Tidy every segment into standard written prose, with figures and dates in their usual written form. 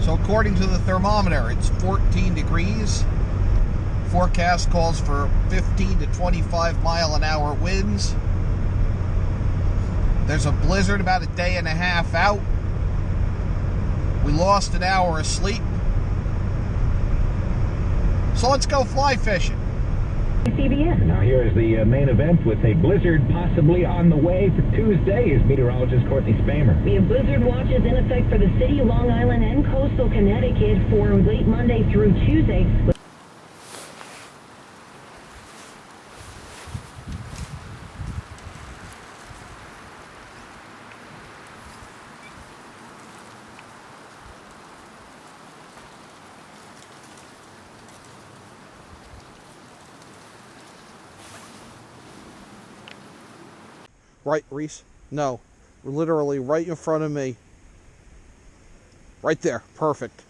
So according to the thermometer, it's 14 degrees. Forecast calls for 15 to 25 mile an hour winds. There's a blizzard about a day and a half out. We lost an hour of sleep. So let's go fly fishing. CBS. Now here's the main event with a blizzard possibly on the way for Tuesday is meteorologist Courtney Spamer. We have blizzard watches in effect for the city, Long Island, and coastal Connecticut for late Monday through Tuesday. Right, Reese? No. We're literally right in front of me. Right there. Perfect.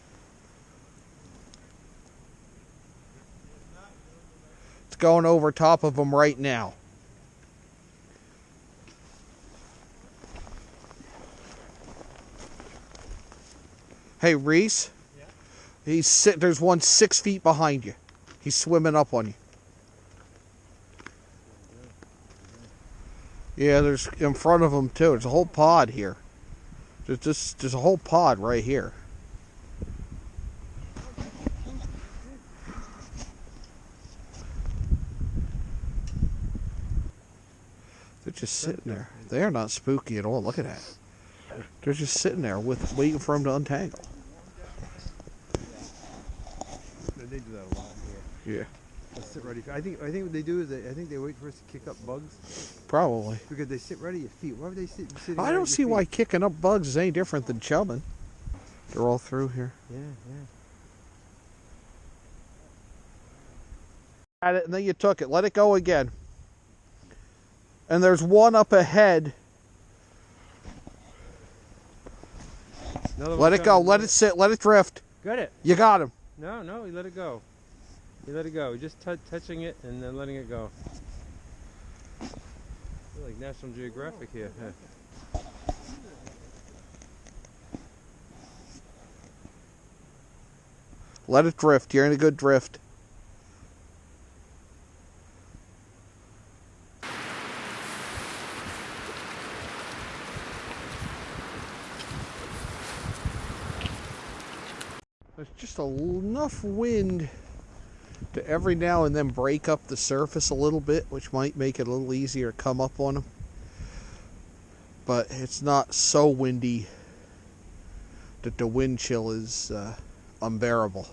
It's going over top of them right now. Hey, Reese? Yeah? There's one 6 feet behind you. He's swimming up on you. Yeah, there's in front of him too. There's a whole pod here. There's a whole pod right here. They're just sitting there. They are not spooky at all. Look at that. They're just sitting there waiting for him to untangle. They do that a lot here. Yeah. They'll sit ready. I think what they do is they wait for us to kick up bugs. Probably. Because they sit ready at your feet. Why would they sit sitting? I don't see why kicking up bugs is any different than chumming. They're all through here. Yeah, yeah. Had it, and then you took it. Let it go again. And there's one up ahead. Let it go. Let it sit. Let it drift. Got it. You got him. No, you let it go. You let it go. You're just touching it and then letting it go. You're like National Geographic here. Huh? Let it drift. You're in a good drift. There's just enough wind to every now and then break up the surface a little bit, which might make it a little easier to come up on them. But it's not so windy that the wind chill is unbearable.